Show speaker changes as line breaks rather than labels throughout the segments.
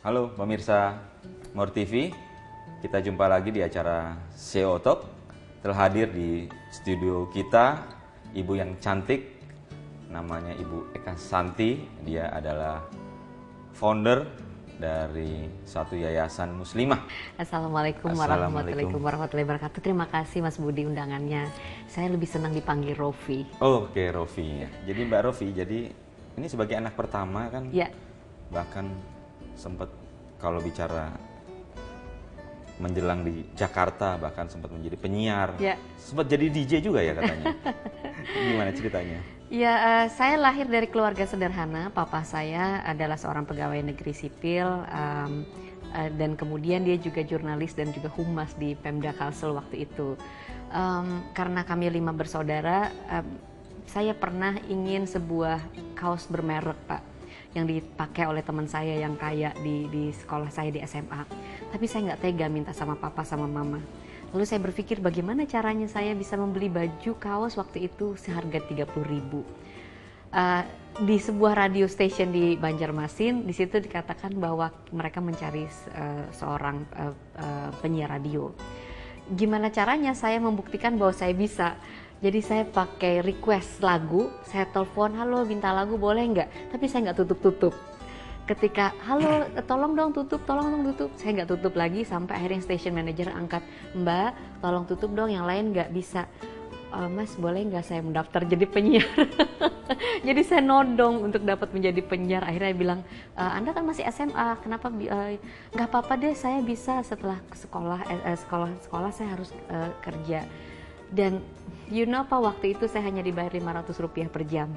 Halo pemirsa More TV, kita jumpa lagi di acara SEO Talk. Telah hadir di studio kita ibu yang cantik, namanya Ibu Eka Santi. Dia adalah founder dari suatu yayasan muslimah.
Assalamualaikum warahmatullahi wabarakatuh. Terima kasih Mas Budi undangannya. Saya lebih senang dipanggil Rofi.
Oh, oke, Rofi. Jadi Mbak Rofi, jadi ini sebagai anak pertama kan?
Ya.
Bahkan sempat kalau bicara menjelang di Jakarta, bahkan sempat menjadi penyiar,
ya.
Sempat jadi DJ juga ya katanya. Gimana ceritanya?
Ya, saya lahir dari keluarga sederhana. Papa saya adalah seorang pegawai negeri sipil, dan kemudian dia juga jurnalis dan juga humas di Pemda Kalsel waktu itu. Karena kami 5 bersaudara, saya pernah ingin sebuah kaos bermerek, Pak, yang dipakai oleh teman saya yang kaya di sekolah saya di SMA. Tapi saya nggak tega minta sama papa sama mama. Lalu saya berpikir bagaimana caranya saya bisa membeli baju kaos waktu itu seharga 30.000. Di sebuah radio station di Banjarmasin, di situ dikatakan bahwa mereka mencari seorang penyiar radio. Gimana caranya saya membuktikan bahwa saya bisa? Jadi saya pakai request lagu, saya telepon, halo minta lagu boleh nggak? Tapi saya nggak tutup-tutup. Ketika, halo tolong dong tutup, saya nggak tutup lagi sampai akhirnya station manager angkat, Mbak tolong tutup dong, yang lain nggak bisa. Mas boleh nggak saya mendaftar jadi penyiar? Jadi saya nodong untuk dapat menjadi penyiar. Akhirnya bilang, Anda kan masih SMA, kenapa nggak apa-apa deh, saya bisa setelah sekolah saya harus kerja. Dan you know apa, waktu itu saya hanya dibayar Rp500 per jam.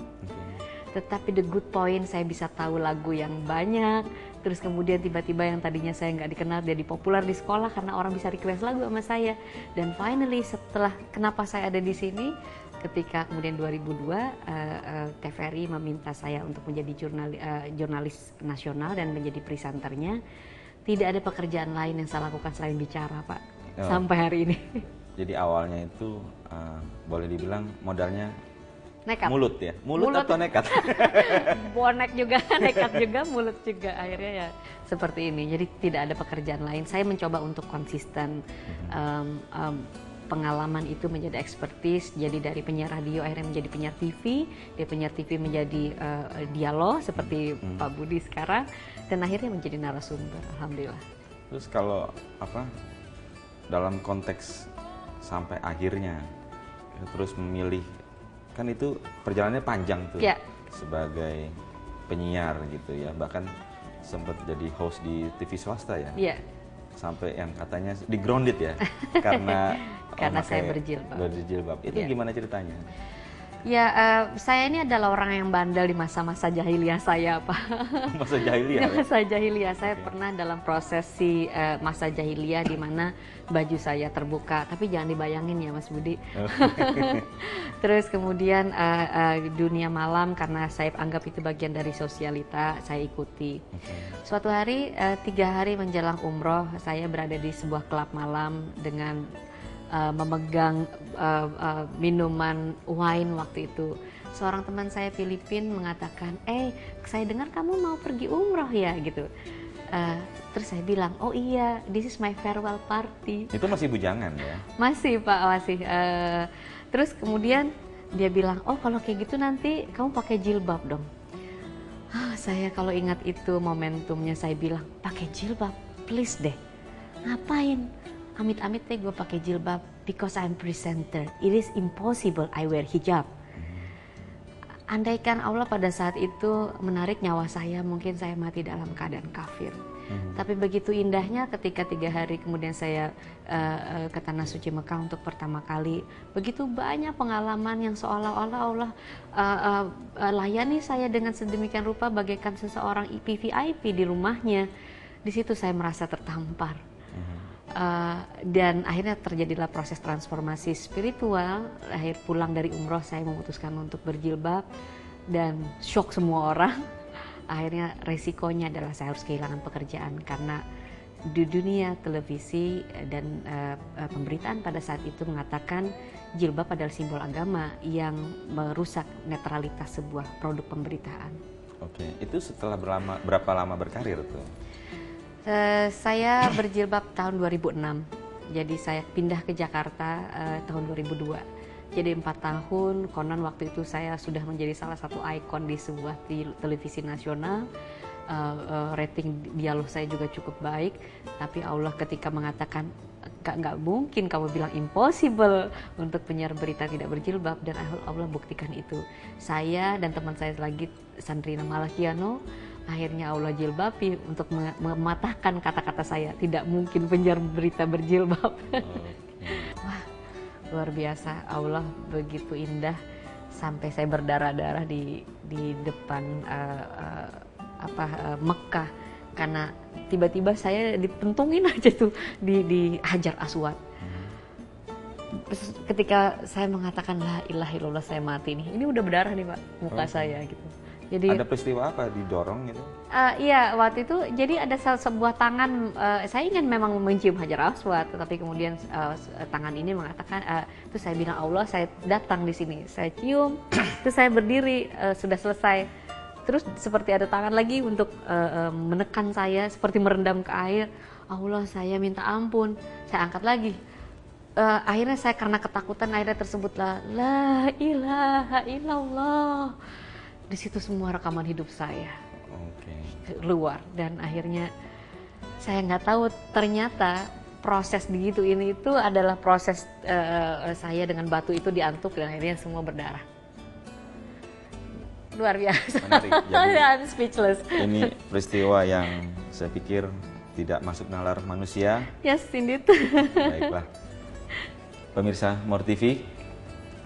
Tetapi the good point, saya bisa tahu lagu yang banyak. Terus kemudian tiba-tiba yang tadinya saya nggak dikenal jadi populer di sekolah karena orang bisa request lagu sama saya. Dan finally setelah kenapa saya ada di sini, ketika kemudian 2002 TVRI meminta saya untuk menjadi jurnalis nasional dan menjadi presenternya, tidak ada pekerjaan lain yang saya lakukan selain bicara, Pak, sampai hari ini.
Jadi awalnya itu boleh dibilang modalnya
nekat.
Mulut ya? Mulut atau nekat?
Bonek juga, nekat juga, mulut juga. Akhirnya ya seperti ini. Jadi tidak ada pekerjaan lain. Saya mencoba untuk konsisten. Pengalaman itu menjadi expertise. Jadi dari penyiar radio akhirnya menjadi penyiar TV. Dari penyiar TV menjadi dialog seperti Pak Budi sekarang. Dan akhirnya menjadi narasumber. Alhamdulillah.
Terus kalau dalam konteks sampai akhirnya terus memilih, kan itu perjalanannya panjang tuh,
ya,
sebagai penyiar gitu ya, bahkan sempat jadi host di TV swasta ya,
ya.
Sampai yang katanya di grounded ya karena
saya berjilbab.
Itu
ya.
Gimana ceritanya?
Ya, saya ini adalah orang yang bandel di masa-masa jahiliyah saya, Pak.
Masa jahiliyah?
Di masa jahiliyah, saya pernah dalam prosesi masa jahiliyah di mana baju saya terbuka. Tapi jangan dibayangin ya, Mas Budi. Terus kemudian dunia malam, karena saya anggap itu bagian dari sosialita, saya ikuti. Suatu hari, 3 hari menjelang umroh, saya berada di sebuah klub malam dengan memegang minuman wine waktu itu. Seorang teman saya Filipin mengatakan, saya dengar kamu mau pergi umroh ya gitu. Terus saya bilang, oh iya, this is my farewell party.
Itu masih bujangan ya?
Masih, Pak, masih. Terus kemudian dia bilang, oh kalau kayak gitu nanti kamu pakai jilbab dong. Saya kalau ingat itu momentumnya, saya bilang, pakai jilbab, please deh. Ngapain? Amit-amit deh gue pakai jilbab, because I'm presenter. It is impossible I wear hijab. Andaikan Allah pada saat itu menarik nyawa saya, mungkin saya mati dalam keadaan kafir. Tapi begitu indahnya ketika 3 hari kemudian saya ke Tanah Suci Mekah untuk pertama kali. Begitu banyak pengalaman yang seolah-olah Allah layani saya dengan sedemikian rupa bagaikan seseorang VIP di rumahnya. Di situ saya merasa tertampar. Dan akhirnya terjadilah proses transformasi spiritual. Akhir pulang dari umroh saya memutuskan untuk berjilbab dan shock semua orang. Akhirnya resikonya adalah saya harus kehilangan pekerjaan karena di dunia televisi dan pemberitaan pada saat itu mengatakan jilbab adalah simbol agama yang merusak netralitas sebuah produk pemberitaan.
Oke, itu setelah berapa lama berkarir tuh?
Saya berjilbab tahun 2006. Jadi saya pindah ke Jakarta tahun 2002. Jadi 4 tahun, konon waktu itu saya sudah menjadi salah satu ikon di sebuah televisi nasional. Rating dialog saya juga cukup baik, tapi Allah ketika mengatakan nggak mungkin kamu bilang impossible untuk penyiar berita tidak berjilbab, dan Allah buktikan itu. Saya dan teman saya lagi, Sandrina Malakiano, akhirnya Allah jilbabi untuk mematahkan kata-kata saya, tidak mungkin penyiar berita berjilbab. Wah, luar biasa, Allah begitu indah sampai saya berdarah-darah di depan Mekah, karena tiba-tiba saya dipentungin aja tuh di Hajar Aswad. Ketika saya mengatakan la ilaha illallah, saya mati nih. Ini udah berdarah nih Pak, muka saya gitu. Jadi
ada peristiwa apa didorong gitu?
Iya, waktu itu jadi ada sebuah tangan, saya ingin memang mencium Hajar Aswad, tetapi kemudian tangan ini mengatakan, terus saya bilang Allah, saya datang di sini, saya cium, terus saya berdiri, sudah selesai. Terus seperti ada tangan lagi untuk menekan saya, seperti merendam ke air. Allah, saya minta ampun. Saya angkat lagi. Akhirnya saya karena ketakutan, akhirnya tersebutlah la ilaha illallah. Di situ semua rekaman hidup saya keluar, dan akhirnya saya nggak tahu ternyata proses begitu ini itu adalah proses saya dengan batu itu diantuk dan akhirnya semua berdarah. Luar biasa.
Menarik. Jadi,
I'm speechless.
ini peristiwa yang saya pikir tidak masuk nalar manusia.
Yes, indeed.
Baiklah. Pemirsa More TV,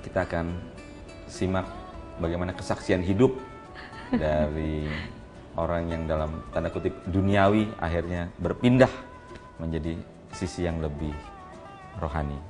kita akan simak bagaimana kesaksian hidup dari orang yang dalam tanda kutip duniawi akhirnya berpindah menjadi sisi yang lebih rohani.